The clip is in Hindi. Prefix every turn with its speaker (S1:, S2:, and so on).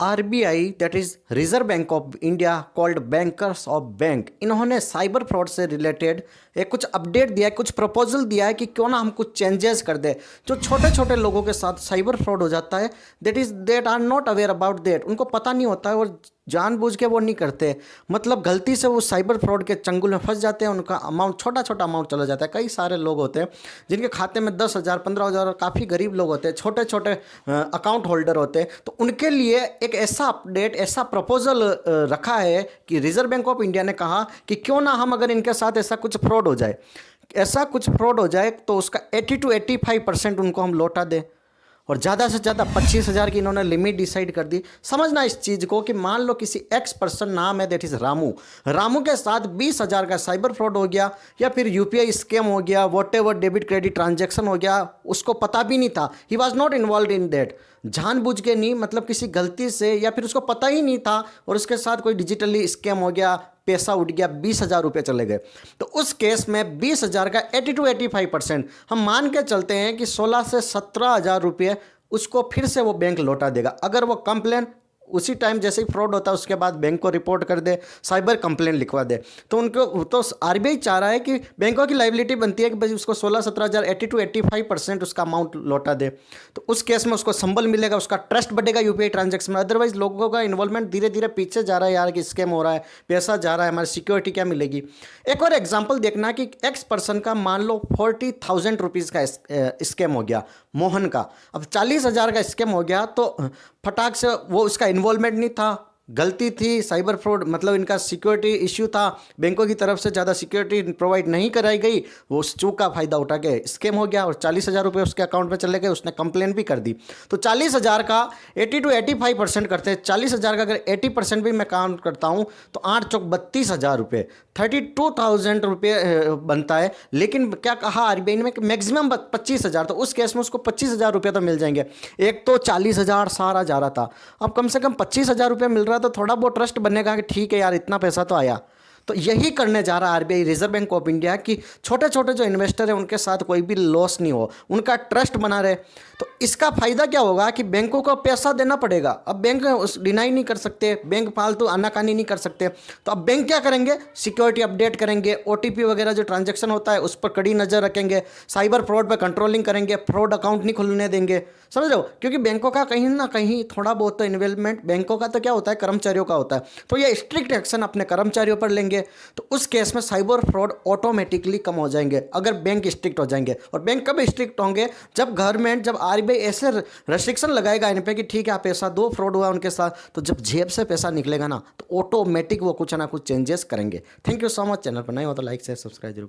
S1: RBI that is reserve bank of India called bankers of bank, इन्होंने साइबर फ्रॉड से रिलेटेड एक कुछ अपडेट दिया है, कुछ प्रपोजल दिया है कि क्यों ना हम कुछ चेंजेस कर दे। जो छोटे छोटे लोगों के साथ साइबर फ्रॉड हो जाता है, that are not aware about that, उनको पता नहीं होता है और जानबूझ के वो नहीं करते, मतलब गलती से वो साइबर फ्रॉड के चंगुल में फंस जाते हैं। उनका अमाउंट छोटा छोटा अमाउंट चला जाता है। कई सारे लोग होते हैं जिनके खाते में 10,000 15,000, काफ़ी गरीब लोग होते हैं, छोटे छोटे अकाउंट होल्डर होते हैं। तो उनके लिए एक ऐसा अपडेट, ऐसा प्रपोजल रखा है कि रिजर्व बैंक ऑफ इंडिया ने कहा कि क्यों ना हम अगर इनके साथ ऐसा कुछ फ्रॉड हो जाए, ऐसा कुछ फ्रॉड हो जाए तो उसका 80 to 85% उनको हम लौटा दें। और ज़्यादा से ज़्यादा 25,000 की इन्होंने लिमिट डिसाइड कर दी। समझना इस चीज़ को कि मान लो किसी एक्स पर्सन, नाम है दैट इज़ रामू, रामू के साथ 20,000 का साइबर फ्रॉड हो गया या फिर यूपीआई स्कैम हो गया, what ever debit credit transaction हो गया, उसको पता भी नहीं था, he was not involve in that, जानबूझ के नहीं, मतलब किसी गलती से या फिर उसको पता ही नहीं था और उसके साथ कोई डिजिटली स्कैम हो गया, पैसा उठ गया, 20,000 रुपये चले गए। तो उस केस में 20,000 का 80 to 85% हम मान के चलते हैं कि 16 से 17,000 रुपये उसको फिर से वो बैंक लौटा देगा। अगर वो कंप्लेन उसी टाइम जैसे ही फ्रॉड होता है उसके बाद बैंक को रिपोर्ट कर दे, साइबर कंप्लेन लिखवा दे, तो उनको तो आरबीआई चाह रहा है कि बैंकों की लाइबिलिटी बनती है कि भाई उसको 16-17,000 80 to 85% उसका अमाउंट लौटा दे। तो उस केस में उसको संबल मिलेगा, उसका ट्रस्ट बढ़ेगा यूपीआई ट्रांजैक्शन में। अदरवाइज लोगों का इन्वॉल्वमेंट धीरे धीरे पीछे जा रहा है, यार कि स्कैम हो रहा है, पैसा जा रहा है, हमारी सिक्योरिटी क्या मिलेगी। एक और एग्जाम्पल देखना कि एक्स पर्सन का मान लो 40,000 रुपीज़ का स्कैम हो गया, मोहन का। अब 40,000 का स्कैम हो गया तो फटाक से वो उसका इन्वॉल्वमेंट नहीं था, गलती थी, साइबर फ्रॉड, मतलब इनका सिक्योरिटी इश्यू था, बैंकों की तरफ से ज़्यादा सिक्योरिटी प्रोवाइड नहीं कराई गई, वो उस चूक का फायदा उठा के स्कैम हो गया और 40,000 रुपये उसके अकाउंट में चले गए, उसने कंप्लेन भी कर दी। तो 40,000 का 80 to 85% करते हैं, 40,000 का अगर 80% भी मैं काउंट करता हूँ तो 8 चौक 32,000 रुपये, 32,000 रुपये बनता है। लेकिन क्या कहा आरबीआई ने कि मैक्सिमम 25,000, तो उस केस में उसको 25,000 रुपये तो मिल जाएंगे। एक तो 40,000 सारा जा रहा था, अब कम से कम 25,000 रुपये मिल रहा, तो थोड़ा बहुत ट्रस्ट बनेगा कि ठीक है यार इतना पैसा तो आया। तो यही करने जा रहा है RBI, reserve bank of India, कि छोटे छोटे जो इन्वेस्टर हैं उनके साथ कोई भी लॉस नहीं हो, उनका ट्रस्ट बना रहे। तो इसका फायदा क्या होगा कि बैंकों को पैसा देना पड़ेगा। अब बैंक उस डिनाई नहीं कर सकते, बैंक फालतू आनाकानी नहीं कर सकते। तो अब बैंक क्या करेंगे, सिक्योरिटी अपडेट करेंगे, ओटीपी वगैरह जो ट्रांजैक्शन होता है उस पर कड़ी नज़र रखेंगे, साइबर फ्रॉड पर कंट्रोलिंग करेंगे, फ्रॉड अकाउंट नहीं खुलने देंगे। समझो, क्योंकि बैंकों का कहीं ना कहीं थोड़ा बहुत तो इन्वॉल्वमेंट, बैंकों का तो क्या होता है, कर्मचारियों का होता है। तो ये स्ट्रिक्ट एक्शन अपने कर्मचारियों पर लेंगे तो उस केस में साइबर फ्रॉड ऑटोमेटिकली कम हो जाएंगे, अगर बैंक स्ट्रिक्ट हो जाएंगे। और बैंक कब स्ट्रिक्ट होंगे, जब गवर्नमेंट, जब आरबीआई ऐसे रेस्ट्रिक्शन लगाएगा इन पे कि ठीक है आप पैसा दो, फ्रॉड हुआ उनके साथ, तो जब जेब से पैसा निकलेगा ना तो ऑटोमेटिक वो कुछ ना कुछ चेंजेस करेंगे। Thank you so much. Channel पर नए हो तो लाइक शेयर सब्सक्राइब जरूर।